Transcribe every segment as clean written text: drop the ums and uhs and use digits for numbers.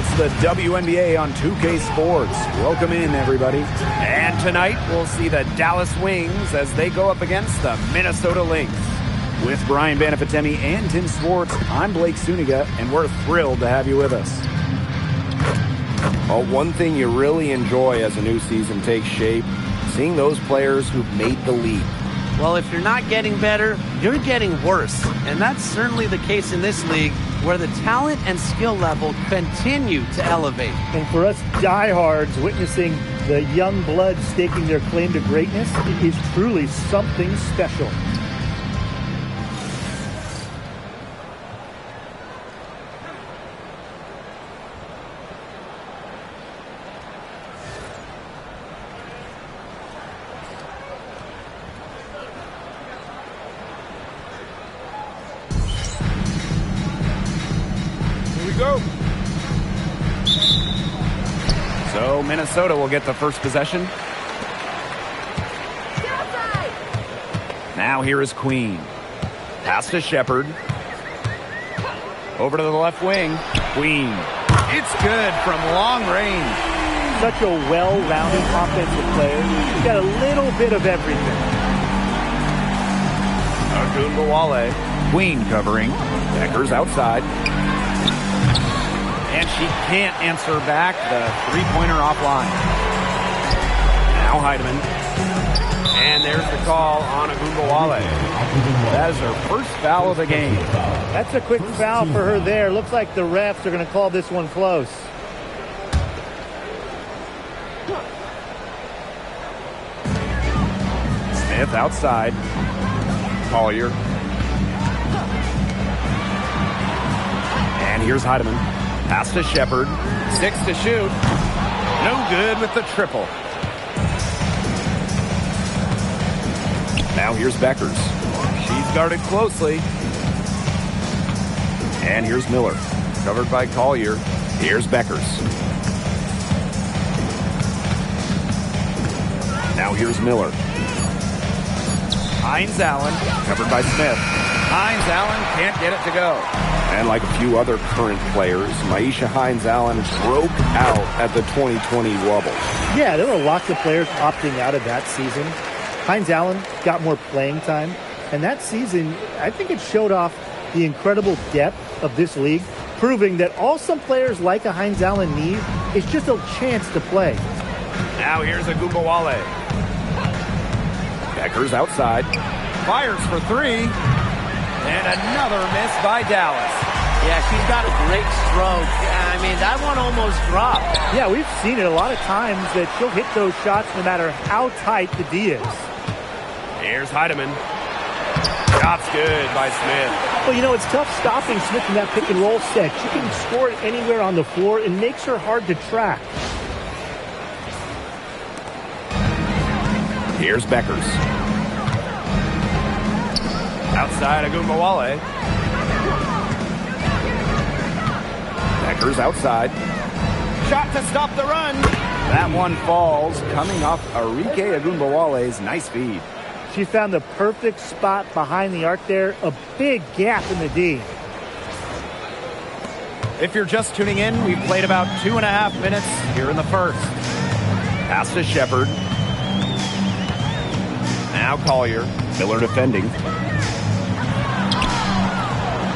It's the WNBA on 2K Sports. Welcome in, everybody. And tonight, we'll see the Dallas Wings as they go up against the Minnesota Lynx. With Brian Banafitemi and Tim Swartz, I'm Blake Suniga, and we're thrilled to have you with us. Well, one thing you really enjoy as a new season takes shape, seeing those players who've made the leap. Well, if you're not getting better, you're getting worse. And that's certainly the case in this league, where the talent and skill level continue to elevate. And for us diehards, witnessing the young blood staking their claim to greatness is truly something special. Go. So Minnesota will get the first possession. Now here is Queen. Pass to Shepard. Over to the left wing. Queen. It's good from long range. Such a well-rounded offensive player. He's got a little bit of everything. Agunbowale. Queen covering. Becker's outside. And she can't answer back the three-pointer offline. Now Heidemann. And there's the call on Agunbowale. That is her first foul of the game. That's a quick foul for her there. Looks like the refs are going to call this one close. Smith outside. Collier. And here's Heidemann. Pass to Shepard. 6 to shoot. No good with the triple. Now here's Beckers. She's guarded closely. And here's Miller. Covered by Collier. Here's Beckers. Now here's Miller. Hines Allen. Covered by Smith. Hines Allen can't get it to go. And like a few other current players, Maisha Hines-Allen broke out at the 2020 Wubble. Yeah, there were lots of players opting out of that season. Hines-Allen got more playing time. And that season, I think it showed off the incredible depth of this league, proving that all some players like a Hines-Allen need is just a chance to play. Now here's Agunbowale. Becker's outside. Fires for three. And another miss by Dallas. Yeah, she's got a great stroke. I mean, that one almost dropped. Yeah, we've seen it a lot of times that she'll hit those shots no matter how tight the D is. Here's Heidemann. Shot's good by Smith. Well, you know, it's tough stopping Smith in that pick and roll set. She can score it anywhere on the floor. It makes her hard to track. Here's Beckers. Outside Agunbowale. Beckers outside. Shot to stop the run. That one falls, coming off Arike Agunbowale's nice feed. She found the perfect spot behind the arc there. A big gap in the D. If you're just tuning in, we've played about 2.5 minutes here in the first. Pass to Shepard. Now Collier. Miller defending.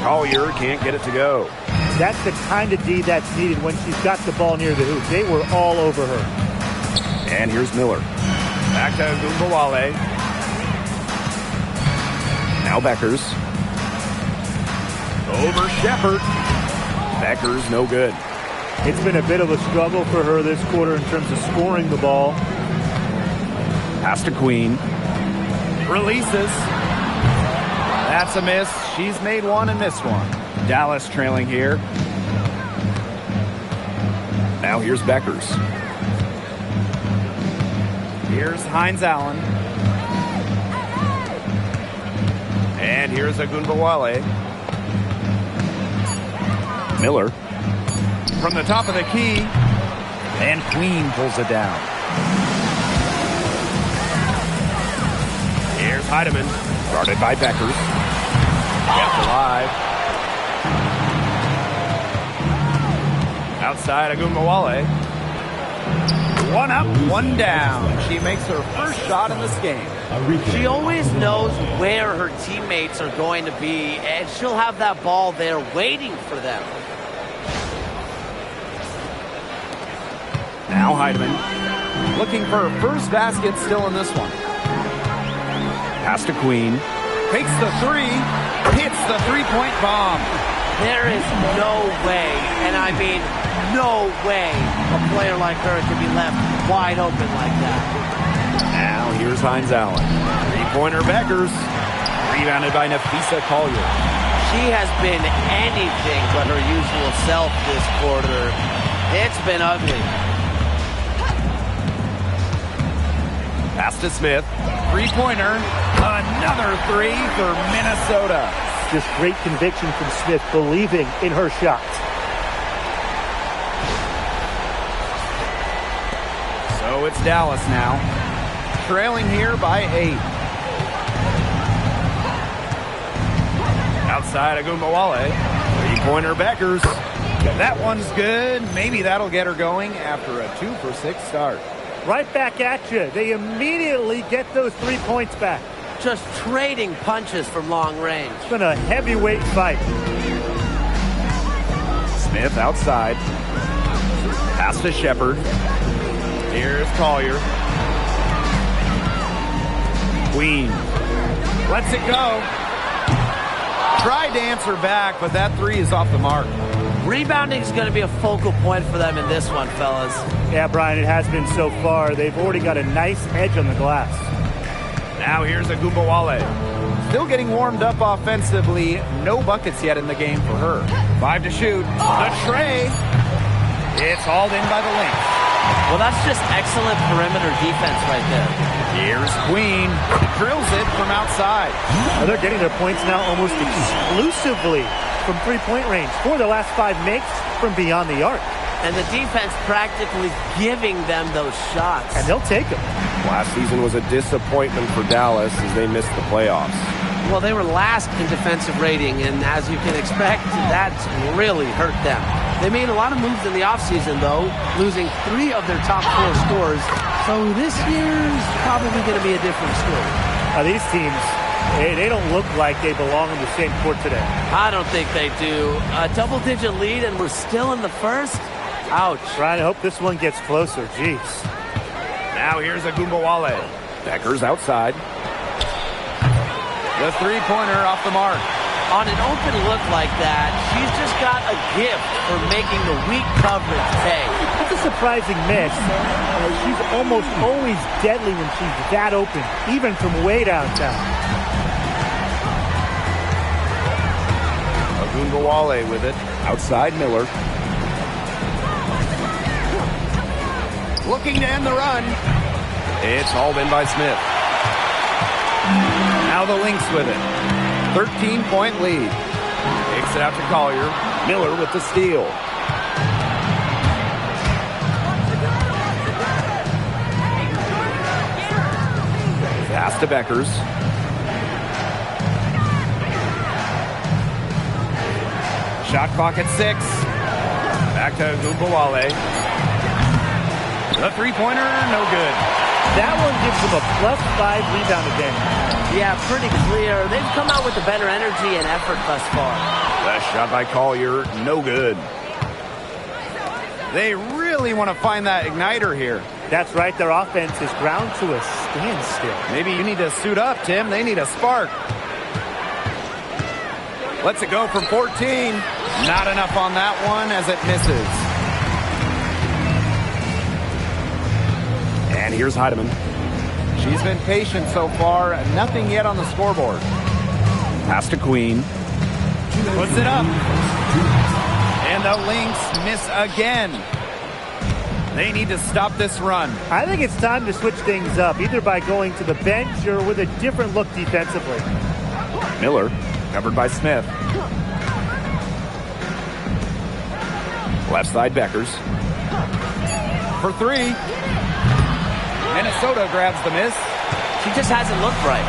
Collier can't get it to go. That's the kind of D that's needed when she's got the ball near the hoop. They were all over her. And here's Miller. Back to Agunbowale. Now Beckers. Over Shepard. Beckers no good. It's been a bit of a struggle for her this quarter in terms of scoring the ball. Pass to Queen. Releases. That's a miss. She's made one and missed one. Dallas trailing here. Now here's Beckers. Here's Hines Allen. And here's Agunbowale. Miller. From the top of the key. And Queen pulls it down. Here's Heidemann. Guarded by Beckers. Kept alive. Outside Agumbawale. One up, one down. She makes her first shot in this game. She always knows where her teammates are going to be, and she'll have that ball there waiting for them. Now Heidemann looking for her first basket still in this one. Pass to Queen. Takes the three. Hits the three-point bomb. There is no way, and I mean no way, a player like her can be left wide open like that. Now here's Hines Allen. Three-pointer Beckers. Rebounded by Nafisa Collier. She has been anything but her usual self this quarter. It's been ugly. Pass to Smith. Three-pointer. Another three for Minnesota. Just great conviction from Smith, believing in her shot. So it's Dallas now. Trailing here by 8. Outside Agumbawale. Three-pointer Beckers. That one's good. Maybe that'll get her going after a 2-for-6 start. Right back at you. They immediately get those 3 points back. Just trading punches from long range. It's been a heavyweight fight. Smith outside. Pass to Shepard. Here's Collier. Queen. Lets it go. Tried to answer back, but that three is off the mark. Rebounding is going to be a focal point for them in this one, fellas. Yeah, Brian, it has been so far. They've already got a nice edge on the glass. Now here's Agumbawale. Still getting warmed up offensively. No buckets yet in the game for her. 5 to shoot. The tray. It's hauled in by the Lynx. Well, that's just excellent perimeter defense right there. Here's Queen. Drills it from outside. Well, they're getting their points now almost exclusively from three-point range. 4 of the last 5 makes from beyond the arc. And the defense practically giving them those shots. And they'll take them. Last season was a disappointment for Dallas as they missed the playoffs. Well, they were last in defensive rating, and as you can expect, that's really hurt them. They made a lot of moves in the offseason, though, losing 3 of their top 4 scores. So this year's probably going to be a different story. These teams, they don't look like they belong in the same court today. I don't think they do. A double-digit lead, and we're still in the first? Ouch. Ryan, I hope this one gets closer. Jeez. Now here's Agumbawale. Beckers outside. The three-pointer off the mark. On an open look like that, she's just got a gift for making the weak coverage pay. It's a surprising miss. She's almost always deadly when she's that open, even from way downtown. Agumbawale with it. Outside Miller. Looking to end the run. It's hauled in by Smith. Now the Lynx with it. 13-point lead. Takes it out to Collier. Miller with the steal. Pass to Beckers. Shot clock at 6. Back to Agumbawale. The three-pointer, no good. That one gives them a +5 rebound advantage. Yeah, pretty clear. They've come out with a better energy and effort thus far. That shot by Collier, no good. They really want to find that igniter here. That's right. Their offense is ground to a standstill. Maybe you need to suit up, Tim. They need a spark. Lets it go from 14. Not enough on that one as it misses. And here's Heidemann. She's been patient so far. Nothing yet on the scoreboard. Pass to Queen. Puts it up. And the Lynx miss again. They need to stop this run. I think it's time to switch things up, either by going to the bench or with a different look defensively. Miller, covered by Smith. Left side Beckers. For 3. Minnesota grabs the miss. She just hasn't looked right.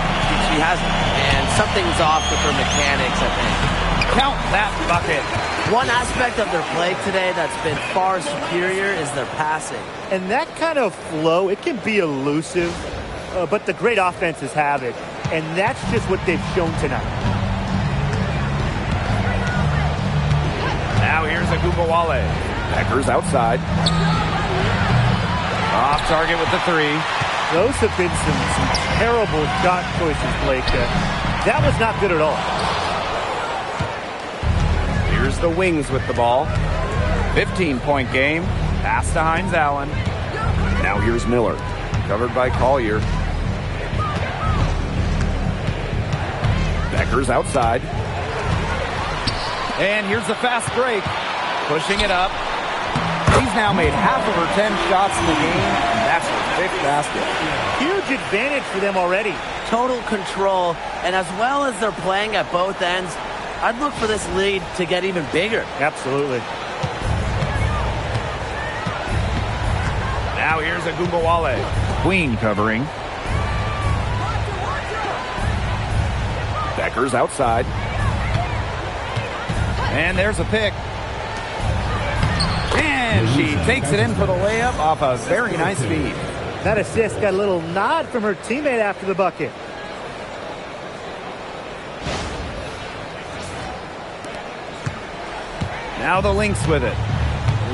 She hasn't. And something's off with her mechanics, I think. Count that bucket. One aspect of their play today that's been far superior is their passing. And that kind of flow, it can be elusive, but the great offenses have it. And that's just what they've shown tonight. Now here's Agumbawale. Becker's outside. Off target with the three. Those have been some terrible shot choices, Blake. That was not good at all. Here's the Wings with the ball. 15-point game. Pass to Hines Allen. Now here's Miller. Covered by Collier. Becker's outside. And here's the fast break. Pushing it up. He's now made half of her 10 shots in the game, and that's her fifth basket. Huge advantage for them already. Total control, and as well as they're playing at both ends, I'd look for this lead to get even bigger. Absolutely. Now here's Agumbawale. Queen covering. Becker's outside. And there's a pick. And she takes it in for the layup off a very nice feed. That assist got a little nod from her teammate after the bucket. Now the Lynx with it.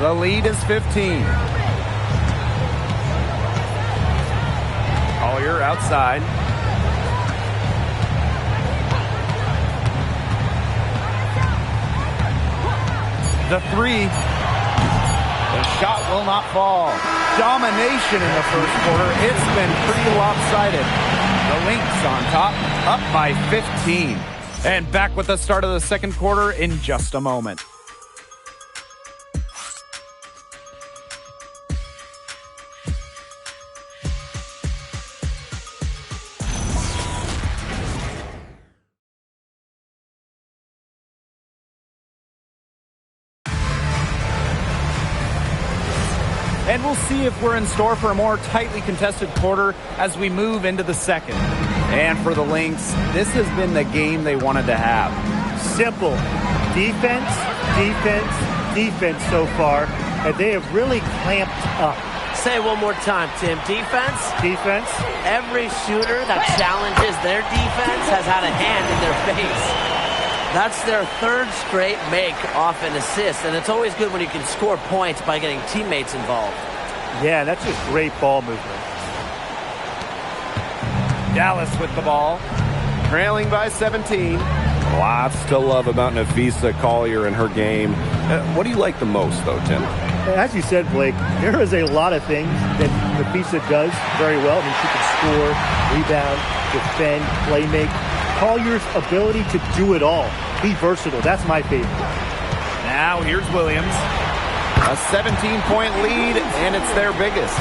The lead is 15. Collier outside. The three. The shot will not fall. Domination in the first quarter. It's been pretty lopsided. The Lynx on top, up by 15. And back with the start of the second quarter in just a moment. And we'll see if we're in store for a more tightly contested quarter as we move into the second. And for the Lynx, this has been the game they wanted to have. Simple. Defense, defense, defense so far. And they have really clamped up. Say it one more time, Tim. Defense? Defense. Every shooter that challenges their defense has had a hand in their face. That's their third straight make off an assist, and it's always good when you can score points by getting teammates involved. Yeah, that's just great ball movement. Dallas with the ball, trailing by 17. Lots to love about Napheesa Collier and her game. What do you like the most, though, Tim? As you said, Blake, there is a lot of things that Napheesa does very well. I mean, she can score, rebound, defend, play make. Collier's ability to do it all. Be versatile. That's my favorite. Now here's Williams. A 17-point lead, and it's their biggest.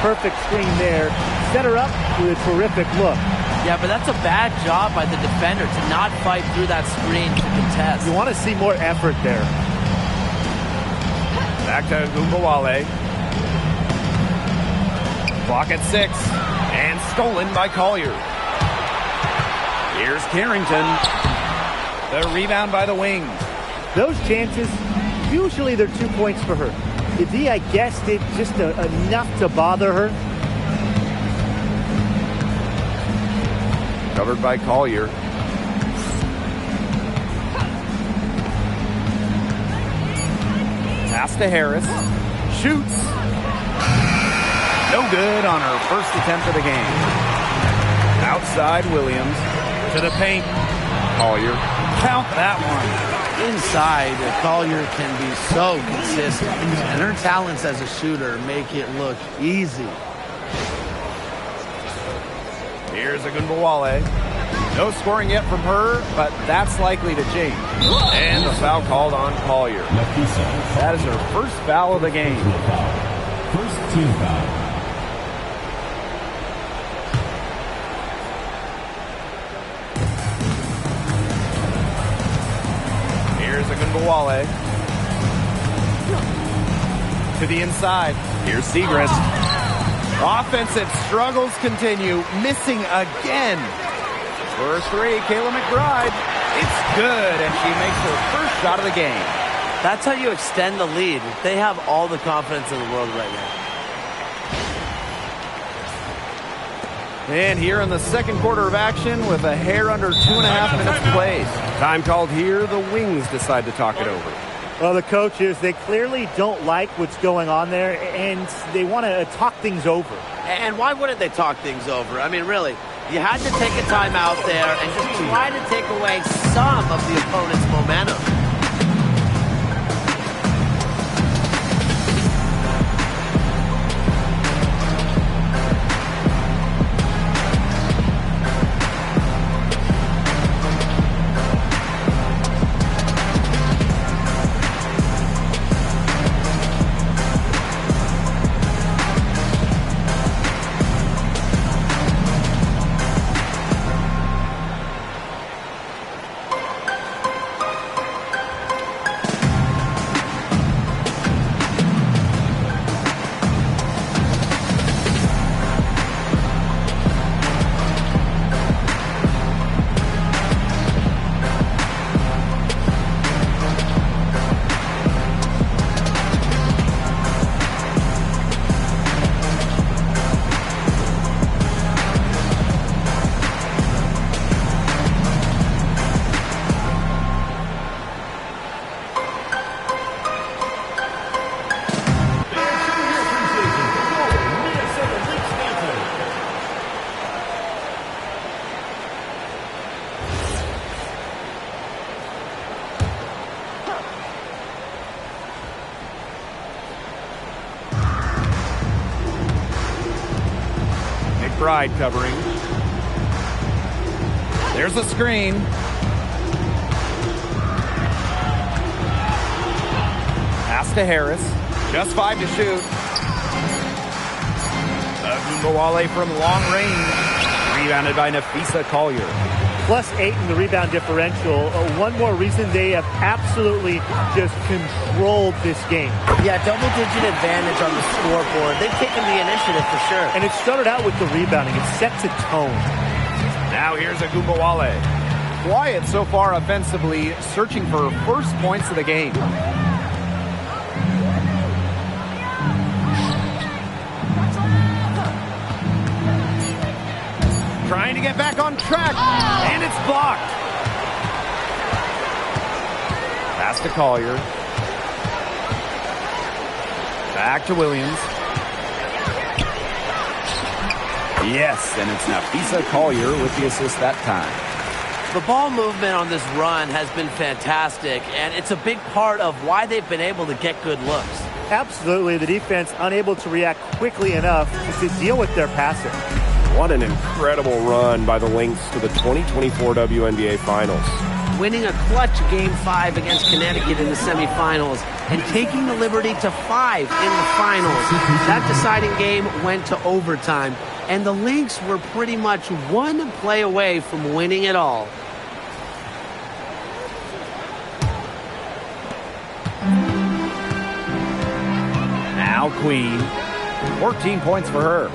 Perfect screen there. Set her up with a terrific look. Yeah, but that's a bad job by the defender to not fight through that screen to contest. You want to see more effort there. Back to Agumbawale. Clock at 6, and stolen by Collier. Here's Carrington. The rebound by the Wings. Those chances, usually they're 2 points for her. The D, I guess, did just enough to bother her. Covered by Collier. Pass to Harris. Shoots. No good on her first attempt of the game. Outside Williams. To the paint. Collier. Count that one. Inside, Collier can be so consistent, and her talents as a shooter make it look easy. Here's Agumbawale. No scoring yet from her, but that's likely to change. And the foul called on Collier. That is her first foul of the game. First team foul. Here's Agumbawale. To the inside. Here's Segrist. Offensive struggles continue. Missing again. For three, Kayla McBride. It's good, and she makes her first shot of the game. That's how you extend the lead. They have all the confidence in the world right now. And here in the second quarter of action with a hair under 2.5 minutes played. Time called here, the Wings decide to talk it over. Well, the coaches, they clearly don't like what's going on there, and they want to talk things over. And why wouldn't they talk things over? I mean, really, you had to take a time out there and just try to take away some of the opponent's momentum. McBride covering. There's a screen. Pass to Harris. Just 5 to shoot. Agumbawale from long range. Rebounded by Nafisa Collier. +8 in the rebound differential. One more reason they have absolutely just controlled this game. Yeah, double-digit advantage on the scoreboard. They've taken the initiative for sure. And it started out with the rebounding. It sets a tone. Now here's Agumbawale. Quiet so far offensively, searching for first points of the game. Trying to get back on track, and it's blocked. Pass to Collier. Back to Williams. Yes, and it's Nafisa Collier with the assist that time. The ball movement on this run has been fantastic, and it's a big part of why they've been able to get good looks. Absolutely, the defense unable to react quickly enough to deal with their passing. What an incredible run by the Lynx to the 2024 WNBA Finals. Winning a clutch Game 5 against Connecticut in the semifinals and taking the liberty to 5 in the finals. That deciding game went to overtime, and the Lynx were pretty much one play away from winning it all. Now Queen. 14 points for her.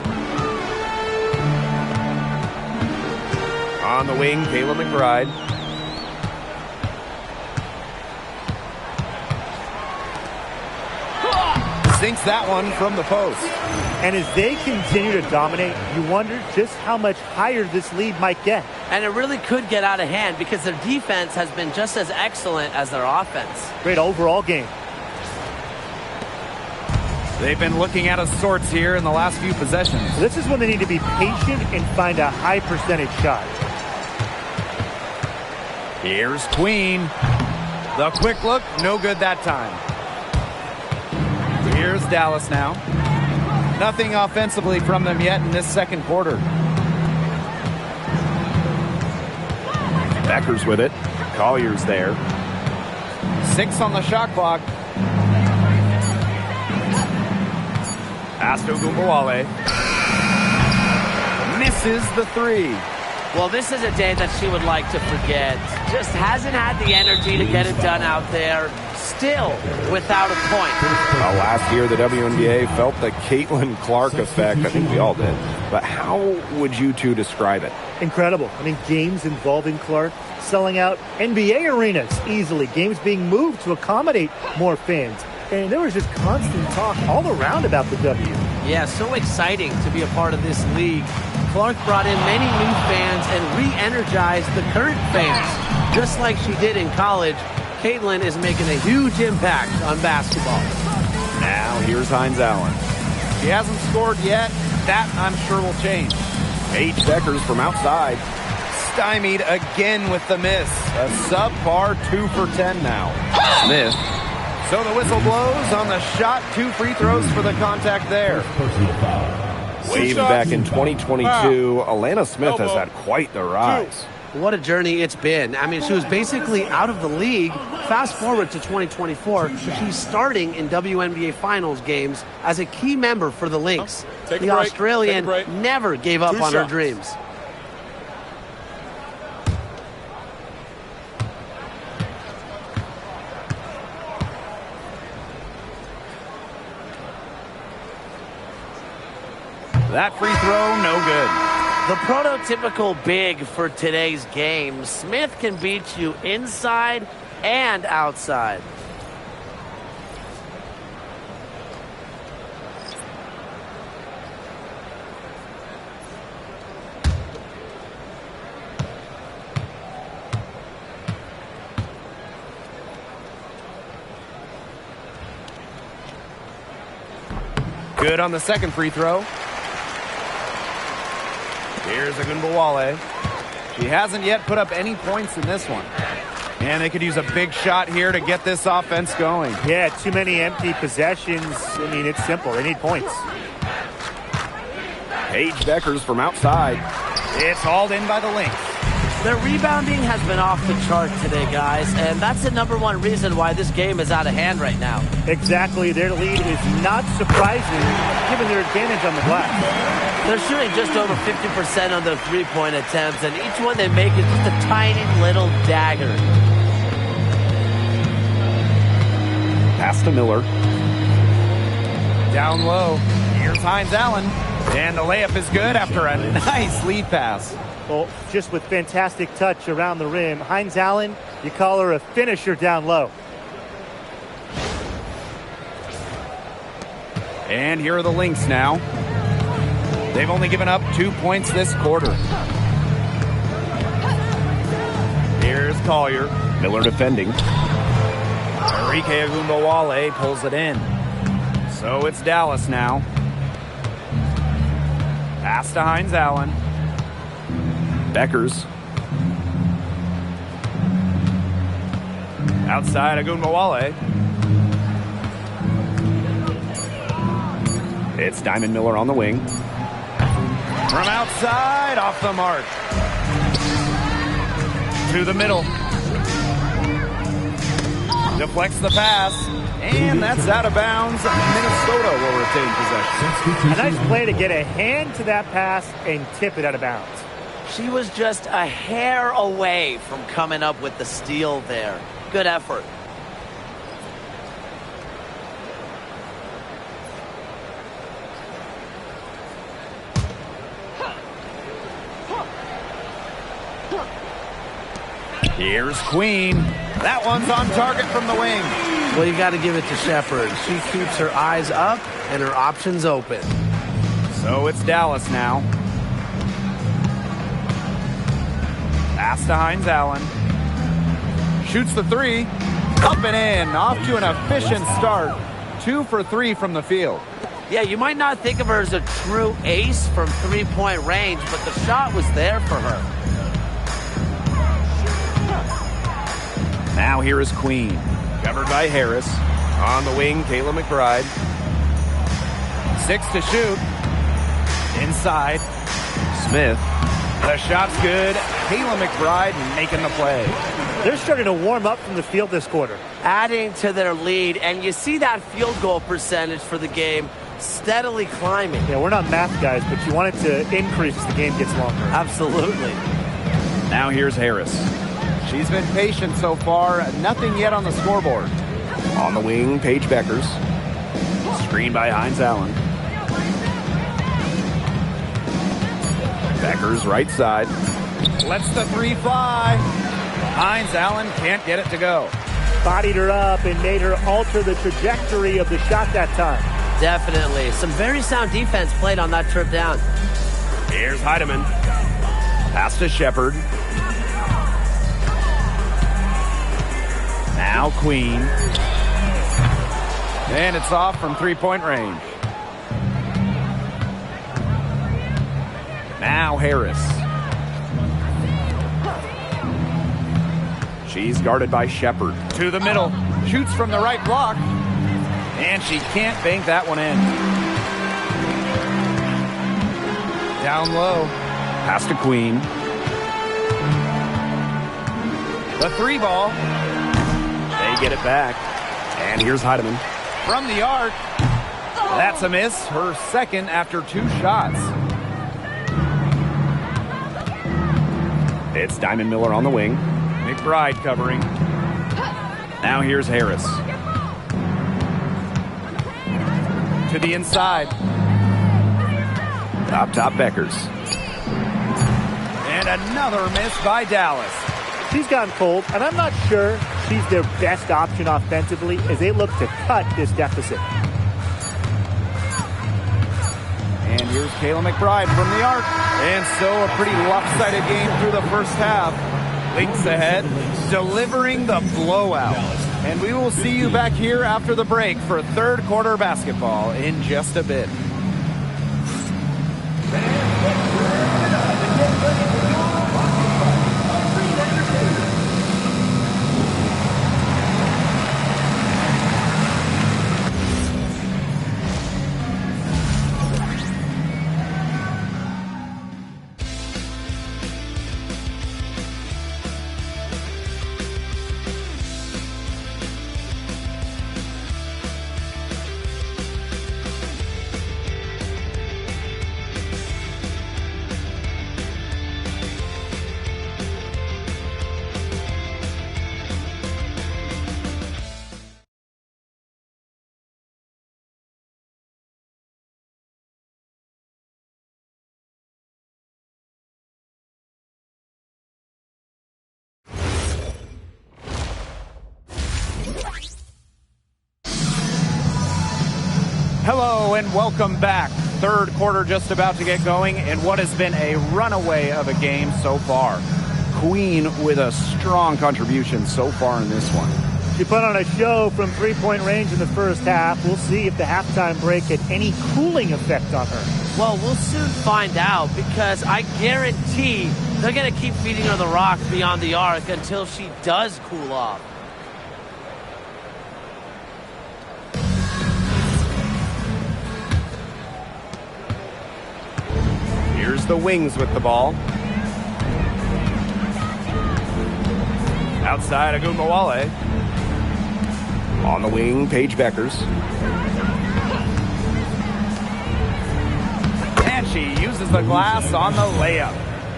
On the wing, Kayla McBride. Sinks that one from the post. And as they continue to dominate, you wonder just how much higher this lead might get. And it really could get out of hand because their defense has been just as excellent as their offense. Great overall game. They've been looking out of sorts here in the last few possessions. This is when they need to be patient and find a high percentage shot. Here's Queen. The quick look, no good that time. Here's Dallas now. Nothing offensively from them yet in this second quarter. Becker's with it. Collier's there. 6 on the shot clock. Pass to Agumbawale. Misses the 3. Well, this is a day that she would like to forget. Just hasn't had the energy to get it done out there. Still without a point. Last year, the WNBA felt the Caitlin Clark effect. I think we all did. But how would you two describe it? Incredible. I mean, games involving Clark selling out NBA arenas easily. Games being moved to accommodate more fans. And there was just constant talk all around about the W. Yeah, so exciting to be a part of this league. Clark brought in many new fans and re-energized the current fans. Just like she did in college, Caitlin is making a huge impact on basketball. Now here's Hines Allen. She hasn't scored yet. That, I'm sure, will change. Paige Deckers from outside. Stymied again with the miss. A subpar 2 for 10 now. Smith. So the whistle blows on the shot. 2 free throws for the contact there. Personal foul. Way back in 2022, Alana Smith has had quite the rise. What a journey it's been. I mean, she was basically out of the league. Fast forward to 2024, she's starting in WNBA Finals games as a key member for the Lynx. The Australian never gave up on her dreams. That free throw, no good. The prototypical big for today's game. Smith can beat you inside and outside. Good on the second free throw. Here's Agunbowale. She hasn't yet put up any points in this one. And they could use a big shot here to get this offense going. Yeah, too many empty possessions. I mean, it's simple. They need points. Paige Deckers from outside. It's hauled in by the Lynx. Their rebounding has been off the chart today, guys, and that's the #1 reason why this game is out of hand right now. Exactly. Their lead is not surprising given their advantage on the glass. They're shooting just over 50% on their three-point attempts, and each one they make is just a tiny little dagger. Pass to Miller. Down low. Here's Hines Allen. And the layup is good after a nice lead pass. Well, just with fantastic touch around the rim. Hines Allen, you call her a finisher down low. And here are the Lynx now. They've only given up 2 points this quarter. Here's Collier. Miller defending. Enrique Agunbowale pulls it in. So it's Dallas now. Pass to Hines Allen. Deckers. Outside Agunbowale. It's Diamond Miller on the wing. From outside, off the mark. To the middle. Deflects the pass. And that's out of bounds. Minnesota will retain possession. A nice play to get a hand to that pass and tip it out of bounds. She was just a hair away from coming up with the steal there. Good effort. Here's Queen. That one's on target from the wing. Well, you got to give it to Shepherd. She keeps her eyes up and her options open. So it's Dallas now. Pass to Hines Allen. Shoots the three. Up and in. Off to an efficient start. 2 for 3 from the field. Yeah, you might not think of her as a true ace from three-point range, but the shot was there for her. Now here is Queen. Covered by Harris. On the wing, Kayla McBride. 6 to shoot. Inside. Smith. The shot's good. Kayla McBride making the play. They're starting to warm up from the field this quarter. Adding to their lead, and you see that field goal percentage for the game steadily climbing. Yeah, we're not math guys, but you want it to increase as the game gets longer. Absolutely. Now here's Harris. She's been patient so far. Nothing yet on the scoreboard. On the wing, Paige Deckers. Screen by Hines Allen. Deckers right side. Lets the three fly. Hines Allen can't get it to go. Bodied her up and made her alter the trajectory of the shot that time. Definitely. Some very sound defense played on that trip down. Here's Heidemann. Pass to Shepard. Now Queen. And it's off from three-point range. Now Harris. She's guarded by Shepard. To the middle. Shoots from the right block. And she can't bank that one in. Down low. Pass to Queen. The three ball. They get it back. And here's Heidemann. From the arc. That's a miss. Her second after 2 shots. It's Diamond Miller on the wing. McBride covering. Now here's Harris. To the inside. Top Beckers. And another miss by Dallas. She's gotten cold, and I'm not sure she's their best option offensively as they look to cut this deficit. And here's Kayla McBride from the arc. And so a pretty lopsided game through the first half. Lynx ahead, delivering the blowout. And we will see you back here after the break for third quarter basketball in just a bit. Hello and welcome back. Third quarter just about to get going in what has been a runaway of a game so far. Queen with a strong contribution so far in this one. She put on a show from three-point range in the first half. We'll see if the halftime break had any cooling effect on her. Well, we'll soon find out because I guarantee they're going to keep feeding her the rock beyond the arc until she does cool off. Here's the Wings with the ball. Outside Agumbawale. On the wing, Paige Beckers. And she uses the glass on the layup.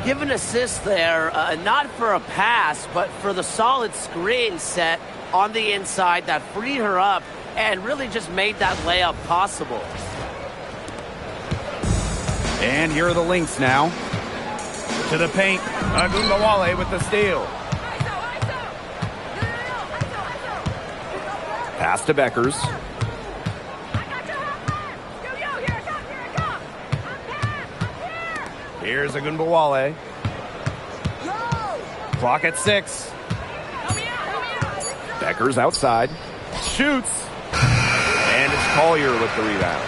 Give an assist there, not for a pass, but for the solid screen set on the inside that freed her up and really just made that layup possible. And here are the Lynx now. To the paint. Agumbawale with the steal. Pass to Beckers. Here's Agumbawale. Clock at 6. Beckers outside. Shoots. And it's Collier with the rebound.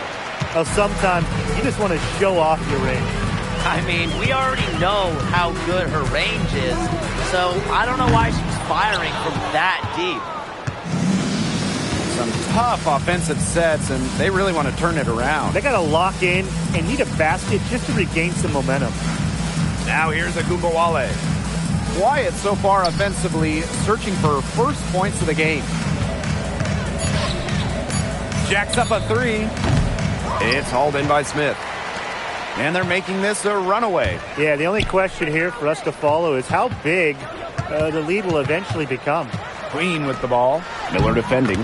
Well, sometimes you just want to show off your range. I mean, we already know how good her range is, so I don't know why she's firing from that deep. Some tough offensive sets, and they really want to turn it around. They got to lock in and need a basket just to regain some momentum. Now here's Agumbawale. Quiet so far offensively, searching for first points of the game. Jacks up a 3. It's hauled in by Smith. And they're making this a runaway. Yeah, the only question here for us to follow is how big the lead will eventually become. Queen with the ball. Miller defending.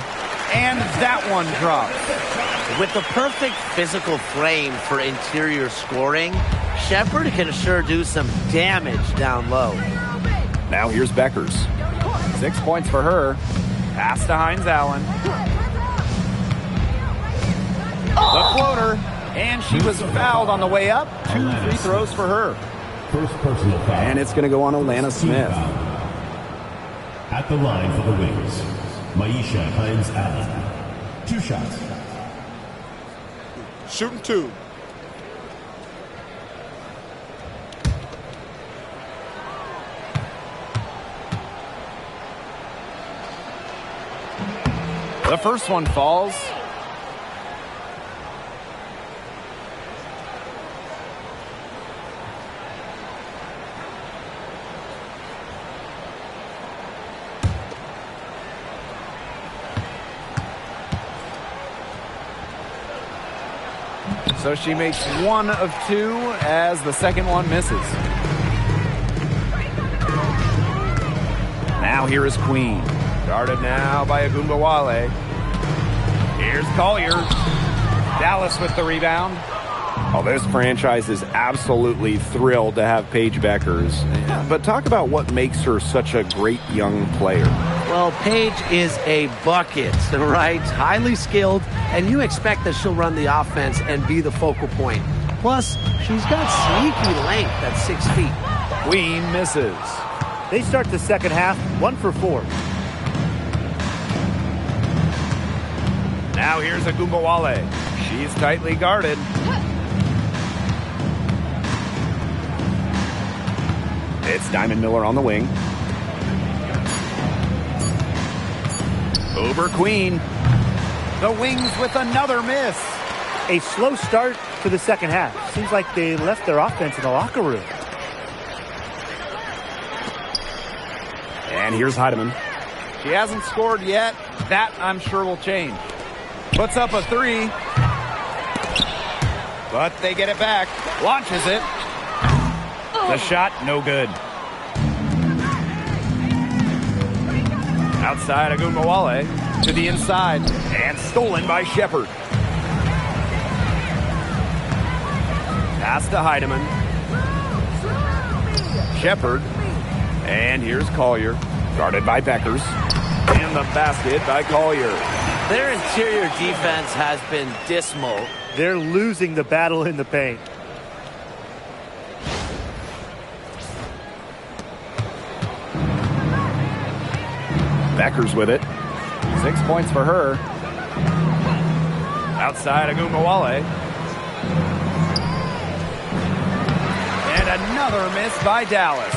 And that one drops. With the perfect physical frame for interior scoring, Shepard can sure do some damage down low. Now here's Beckers. 6 points for her. Pass to Hines Allen. The floater. And she was fouled on the way up. 2 free throws for her. First personal foul. And it's going to go on Alana Smith. At the line for the Wings, Maisha Hines Allen. 2 shots. Shooting 2. The first one falls. So she makes 1 of 2 as the second one misses. Now here is Queen. Guarded now by Agumbawale. Here's Collier. Dallas with the rebound. Oh, this franchise is absolutely thrilled to have Paige Beckers. But talk about what makes her such a great young player. Well, Paige is a bucket, right? Highly skilled, and you expect that she'll run the offense and be the focal point. Plus, she's got sneaky length at 6 feet. Queen misses. They start the second half 1 for 4. Now here's Agumbawale. She's tightly guarded. It's Diamond Miller on the wing. Over Queen. The Wings with another miss. A slow start to the second half. Seems like they left their offense in the locker room. And here's Heidemann. She hasn't scored yet. That, I'm sure, will change. Puts up a 3. But they get it back. Launches it. The shot, no good. Outside Agumbawale to the inside. And stolen by Shepard. Pass to Heidemann. Shepard. And here's Collier. Guarded by Beckers. And the basket by Collier. Their interior defense has been dismal. They're losing the battle in the paint. Beckers with it. 6 points for her. Outside Agumbawale. And another miss by Dallas.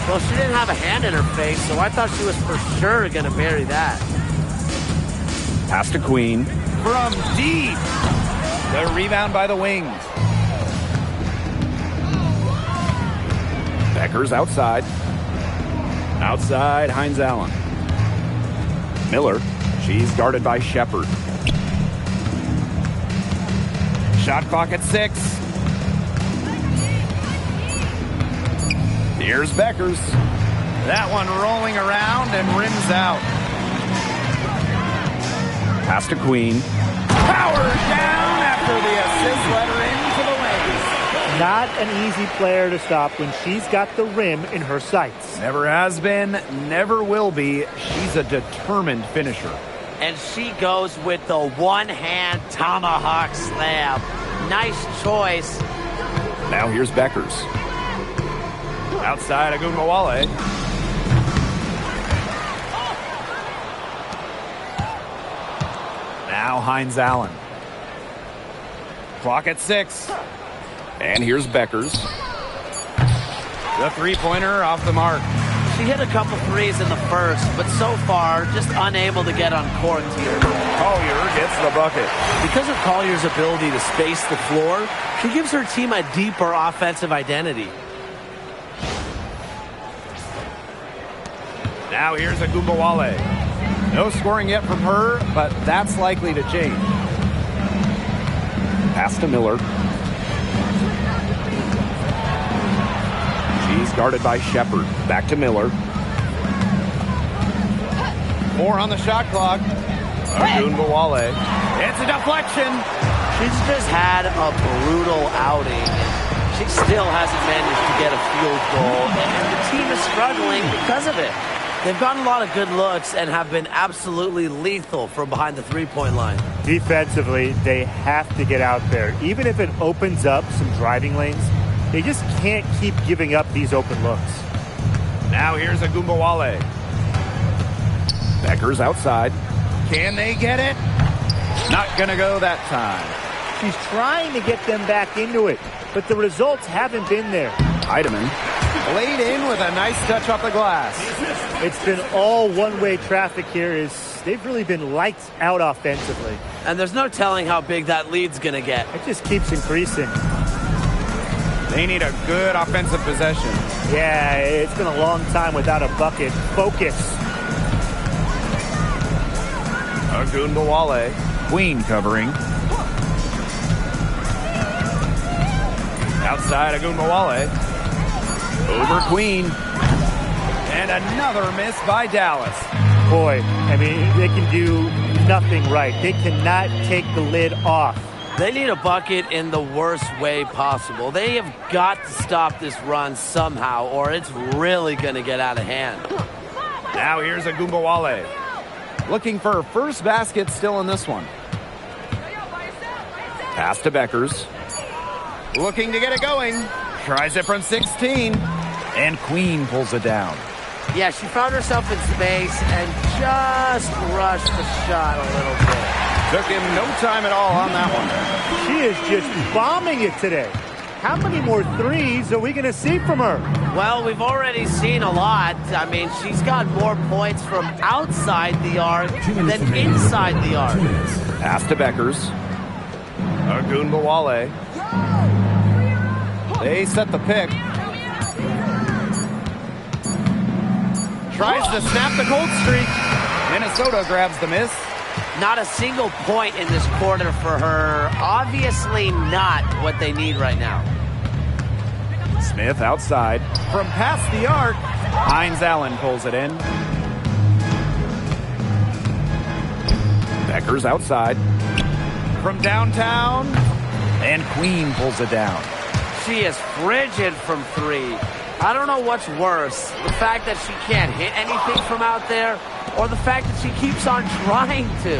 Well, she didn't have a hand in her face, so I thought she was for sure going to bury that. Pass to Queen. From deep. The rebound by the Wings. Beckers outside. Outside Hines Allen. Miller. She's guarded by Shepard. Shot clock at 6. Here's Beckers. That one rolling around and rims out. Pass to Queen. Powered down after the assist led her into the Wings. Not an easy player to stop when she's got the rim in her sights. Never has been, never will be. She's a determined finisher. And she goes with the one-hand tomahawk slam. Nice choice. Now here's Beckers. Outside Agumbawale. Now Hines Allen. Clock at 6. And here's Beckers. The three-pointer off the mark. She hit a couple threes in the first, but so far just unable to get on court here. Collier gets the bucket. Because of Collier's ability to space the floor, she gives her team a deeper offensive identity. Now here's Agumbawale. No scoring yet from her, but that's likely to change. Pass to Miller. She's guarded by Shepard. Back to Miller. 4 on the shot clock. Agumbawale. It's a deflection. She's just had a brutal outing. She still hasn't managed to get a field goal, and the team is struggling because of it. They've gotten a lot of good looks and have been absolutely lethal from behind the three-point line. Defensively, they have to get out there. Even if it opens up some driving lanes, they just can't keep giving up these open looks. Now here's Agumbawale. Becker's outside. Can they get it? Not going to go that time. She's trying to get them back into it, but the results haven't been there. Heidemann laid in with a nice touch off the glass. It's been all one-way traffic here. They've really been lights out offensively. And there's no telling how big that lead's going to get. It just keeps increasing. They need a good offensive possession. Yeah, it's been a long time without a bucket. Focus. Agumbawale. Queen covering. Outside Agumbawale. Over Queen. And another miss by Dallas. Boy, I mean, they can do nothing right. They cannot take the lid off. They need a bucket in the worst way possible. They have got to stop this run somehow, or it's really going to get out of hand. Now here's Agumbawale. Looking for her first basket still in this one. Pass to Beckers. Looking to get it going. Tries it from 16. And Queen pulls it down. Yeah, she found herself in space and just rushed the shot a little bit. Took him no time at all on that one. She is just bombing it today. How many more threes are we going to see from her? Well, we've already seen a lot. I mean, she's got more points from outside the arc than inside the arc. Pass to Beckers. Agumbawale. They set the pick. Tries to snap the cold streak. Minnesota grabs the miss. Not a single point in this quarter for her. Obviously not what they need right now. Smith outside. From past the arc, Hines Allen pulls it in. Beckers outside. From downtown, and Queen pulls it down. She is frigid from three. I don't know what's worse, the fact that she can't hit anything from out there, or the fact that she keeps on trying to.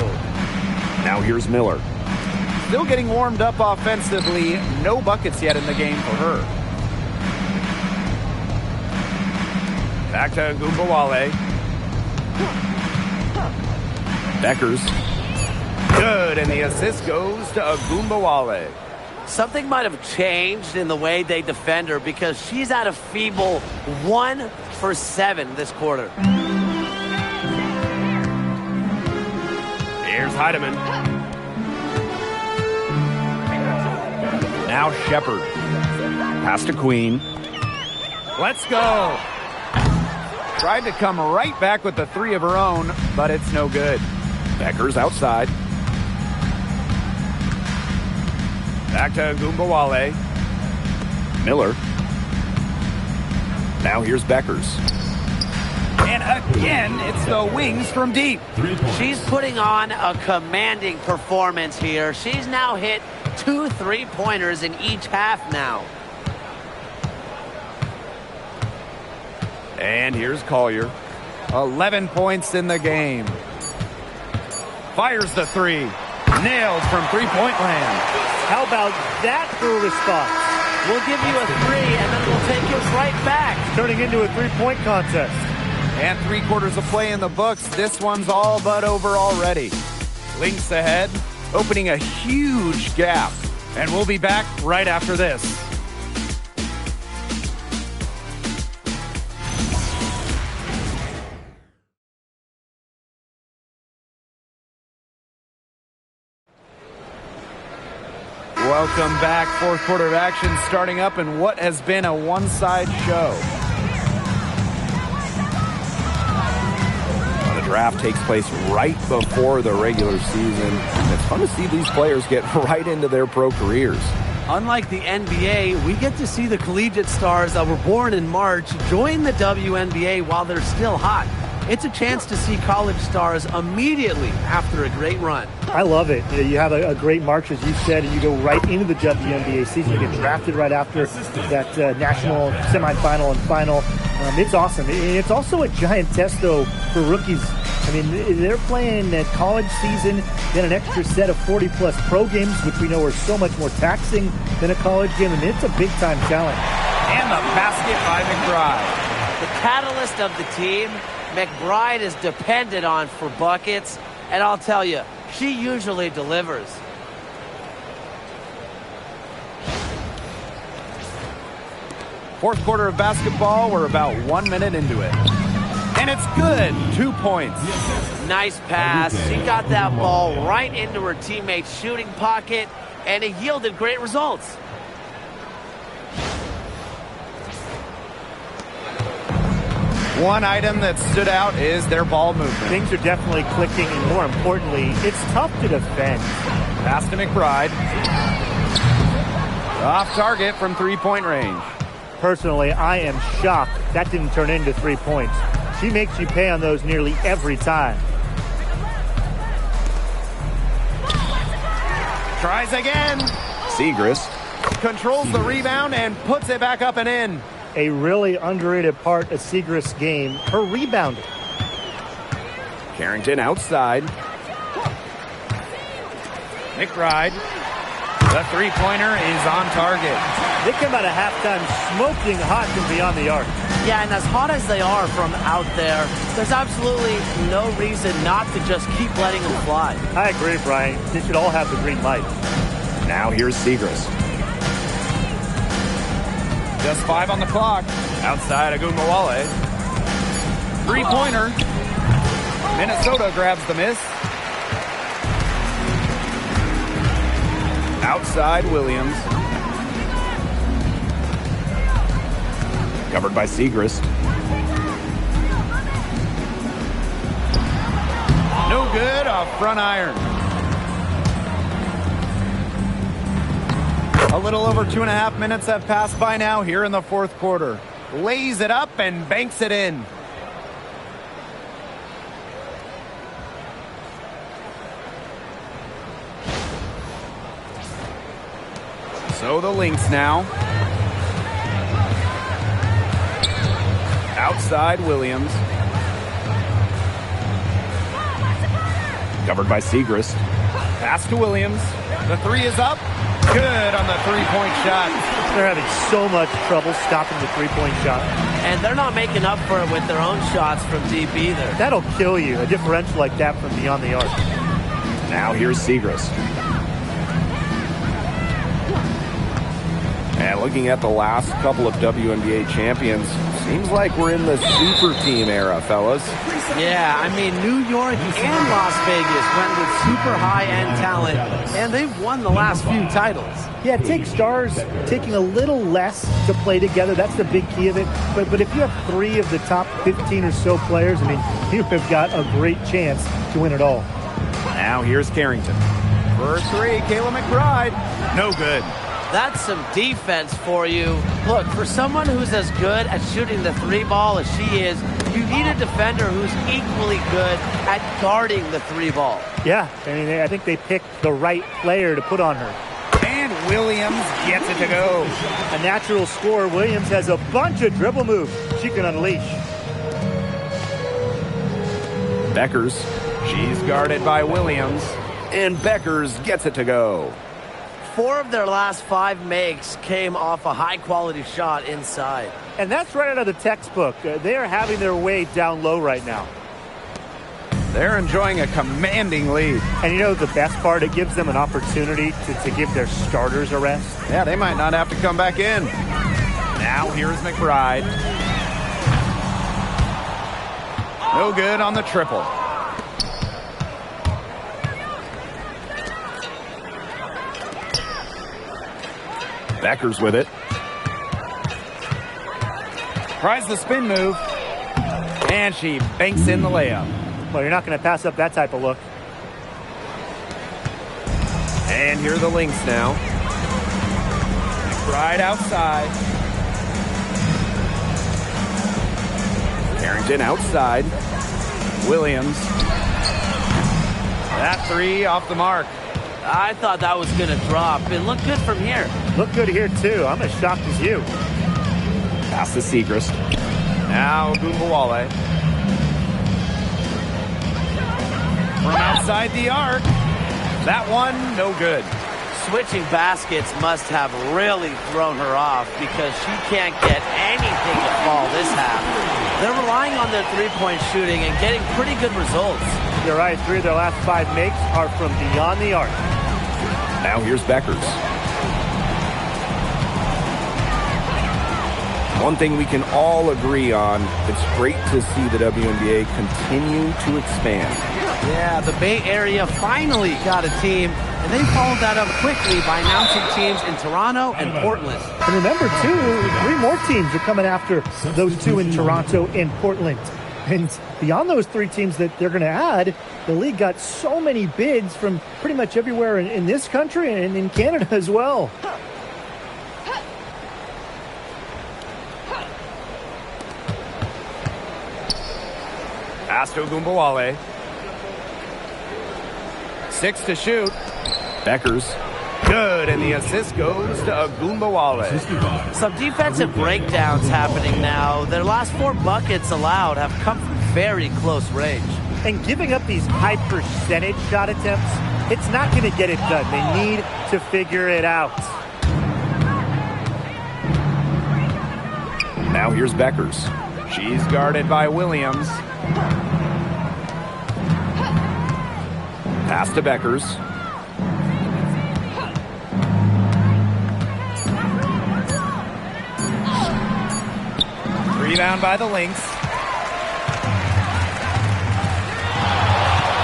Now here's Miller. Still getting warmed up offensively. No buckets yet in the game for her. Back to Agumbawale. Beckers. Good, and the assist goes to Agumbawale. Something might have changed in the way they defend her because she's at a feeble 1 for 7 this quarter. Here's Heidemann. Now Shepard. Pass to Queen. Let's go. Tried to come right back with the three of her own, but it's no good. Beckers outside. Back to Agumbawale. Miller. Now here's Beckers. And again, it's the wings from deep. She's putting on a commanding performance here. She's now hit 2 3-pointers in each half now. And here's Collier. 11 points in the game. Fires the three. Nailed from three-point land. How about that for a response? We'll give you a 3, and then we'll take it right back. Turning into a three-point contest. And 3 quarters of play in the books. This one's all but over already. Lynx ahead, opening a huge gap. And we'll be back right after this. Welcome back. Fourth quarter of action starting up in what has been a one-side show. The draft takes place right before the regular season. It's fun to see these players get right into their pro careers. Unlike the NBA, we get to see the collegiate stars that were born in March join the WNBA while they're still hot. It's a chance to see college stars immediately after a great run. I love it. You have a great March, as you said, and you go right into the WNBA season. You get drafted right after that national semifinal and final. It's awesome. It's also a giant test, though, for rookies. I mean, they're playing a college season, then an extra set of 40-plus pro games, which we know are so much more taxing than a college game, and it's a big-time challenge. And the basket by McBride. The catalyst of the team, McBride is depended on for buckets, and I'll tell you, she usually delivers. Fourth quarter of basketball, we're about 1 minute into it. And it's good. 2 points. Nice pass. She got that ball right into her teammate's shooting pocket, and it yielded great results. One item that stood out is their ball movement. Things are definitely clicking, and more importantly, it's tough to defend. Pass to McBride. Off target from three-point range. Personally, I am shocked that didn't turn into 3 points. She makes you pay on those nearly every time. Tries again. Segrist Controls the rebound and puts it back up and in. A really underrated part of Segrist's game, her rebounding. Carrington outside. McBride. The three-pointer is on target. They come out of halftime smoking hot from beyond the arc. Yeah, and as hot as they are from out there, there's absolutely no reason not to just keep letting them fly. I agree, Brian. They should all have the green light. Now here's Segrist. Just 5 on the clock. Outside Agumbawale. Three-pointer. Minnesota grabs the miss. Outside Williams. Covered by Segrist. No good. A front iron. A little over 2.5 minutes have passed by now here in the fourth quarter. Lays it up and banks it in. So the Lynx now. Outside Williams. Covered by Segrist. Pass to Williams. The three is up. Good on the three-point shot. They're having so much trouble stopping the three-point shot. And they're not making up for it with their own shots from deep either. That'll kill you, a differential like that from beyond the arc. Now here's Segrist. And looking at the last couple of WNBA champions, seems like we're in the super team era, fellas. Yeah, I mean, New York and Las Vegas went with super high-end talent, and they've won the last few titles. Yeah, it takes stars taking a little less to play together. That's the big key of it. But if you have 3 of the top 15 or so players, I mean, you have got a great chance to win it all. Now here's Carrington. For 3, Kayla McBride. No good. That's some defense for you. Look, for someone who's as good at shooting the three ball as she is, you need a defender who's equally good at guarding the three ball. Yeah, I mean, I think they picked the right player to put on her. And Williams gets it to go. A natural scorer, Williams has a bunch of dribble moves she can unleash. Beckers. She's guarded by Williams. And Beckers gets it to go. 4 of their last 5 makes came off a high-quality shot inside. And that's right out of the textbook. They are having their way down low right now. They're enjoying a commanding lead. And you know the best part? It gives them an opportunity to give their starters a rest. Yeah, they might not have to come back in. Now here's McBride. No good on the triple. Beckers with it. Tries the spin move. And she banks in the layup. Well, you're not going to pass up that type of look. And here are the Lynx now. McBride outside. Carrington outside. Williams. That three off the mark. I thought that was going to drop. It looked good from here. Look good here, too. I'm as shocked as you. Pass to Segrist. Now Gumbawale. From outside the arc. That one, no good. Switching baskets must have really thrown her off because she can't get anything to fall this half. They're relying on their three-point shooting and getting pretty good results. You're right. 3 of their last 5 makes are from beyond the arc. Now here's Beckers. One thing we can all agree on, it's great to see the WNBA continue to expand. Yeah, the Bay Area finally got a team, and they followed that up quickly by announcing teams in Toronto and Portland. And remember, too, 3 more teams are coming after those 2 in Toronto and Portland. And beyond those 3 teams that they're going to add, the league got so many bids from pretty much everywhere in this country and in Canada as well. Pass to Gumbawale. 6 to shoot. Beckers. Good, and the assist goes to Gumbawale. Some defensive breakdowns happening now. Their last 4 buckets allowed have come from very close range. And giving up these high percentage shot attempts, it's not going to get it done. They need to figure it out. Now here's Beckers. She's guarded by Williams. Pass to Beckers. Rebound by the Lynx.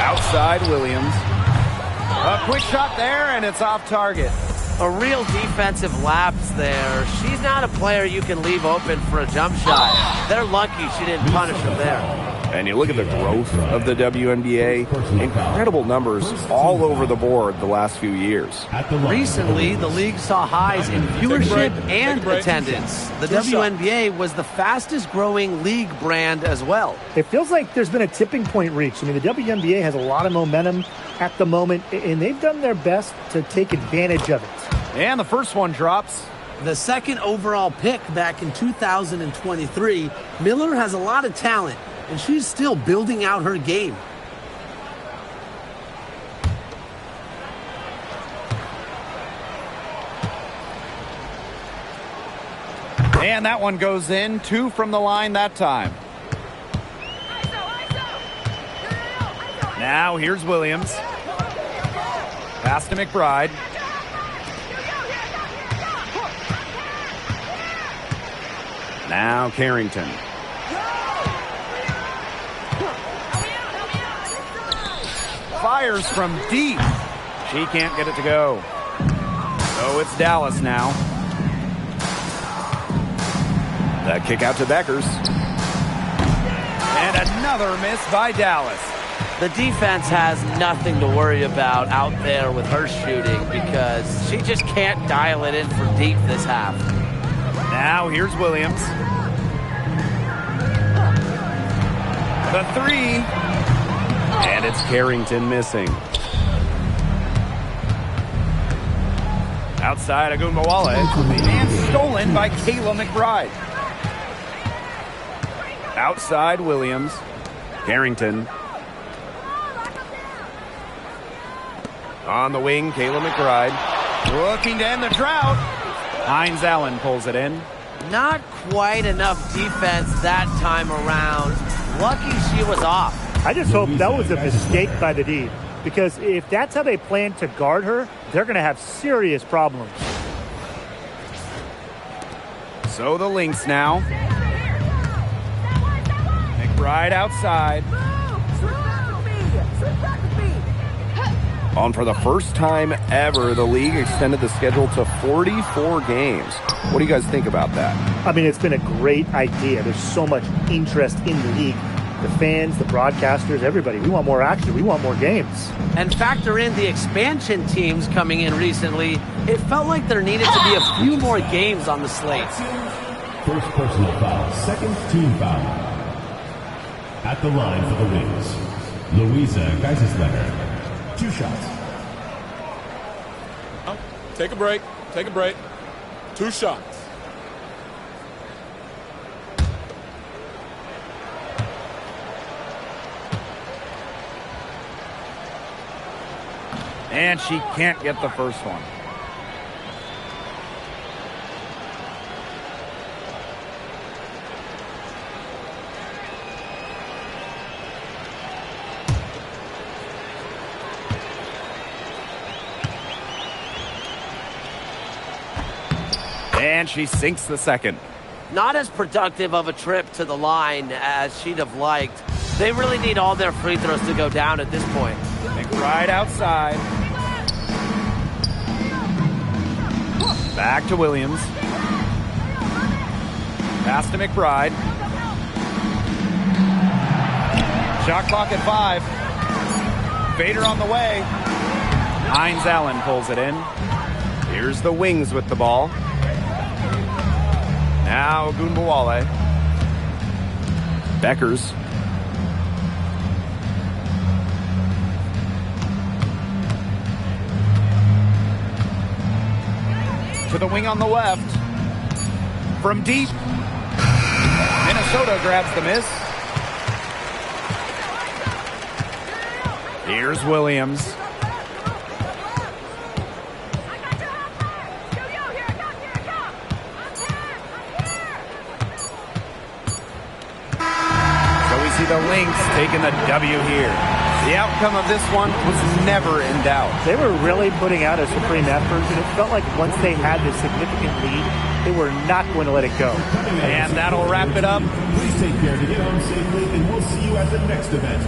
Outside Williams. A quick shot there, and it's off target. A real defensive lapse there. She's not a player you can leave open for a jump shot. They're lucky she didn't punish him there. And you look at the growth of the WNBA, incredible numbers all over the board the last few years. Recently, the league saw highs in viewership and attendance. The WNBA was the fastest growing league brand as well. It feels like there's been a tipping point reached. I mean, the WNBA has a lot of momentum at the moment, and they've done their best to take advantage of it. And the first one drops. The second overall pick back in 2023, Miller has a lot of talent, and she's still building out her game. And that one goes in. 2 from the line that time. Now here's Williams. Pass to McBride. Now Carrington. Fires from deep. She can't get it to go. So it's Dallas now. The kick out to Beckers. And another miss by Dallas. The defense has nothing to worry about out there with her shooting because she just can't dial it in for deep this half. Now here's Williams. The 3. And it's Carrington missing. Outside of Gumbawale. And stolen by Kayla McBride. Outside Williams. Carrington. On the wing, Kayla McBride. Looking to end the drought. Hines Allen pulls it in. Not quite enough defense that time around. Lucky she was off. I just hope that was a mistake by the D, because if that's how they plan to guard her, they're going to have serious problems. So the Lynx now. McBride outside. On for the first time ever, the league extended the schedule to 44 games. What do you guys think about that? I mean, it's been a great idea. There's so much interest in the league. The fans, the broadcasters, everybody. We want more action. We want more games. And factor in the expansion teams coming in recently, it felt like there needed to be a few more games on the slate. First personal foul, second team foul. At the line for the Wings, Louisa Geisesletter. 2 shots. Take a break. Take a break. 2 shots. And she can't get the first one. And she sinks the second. Not as productive of a trip to the line as she'd have liked. They really need all their free throws to go down at this point. McBride outside. Back to Williams. Pass to McBride. Shot clock at 5. Vader on the way. Hines Allen pulls it in. Here's the Wings with the ball. Now Ogunbowale. Beckers. To the wing on the left. From deep. Minnesota grabs the miss. Here's Williams. So we see the Lynx taking the W here. The outcome of this one was never in doubt. They were really putting out a supreme effort, and it felt like once they had this significant lead, they were not going to let it go. And that'll wrap it up. Please take care to get home safely, and we'll see you at the next event.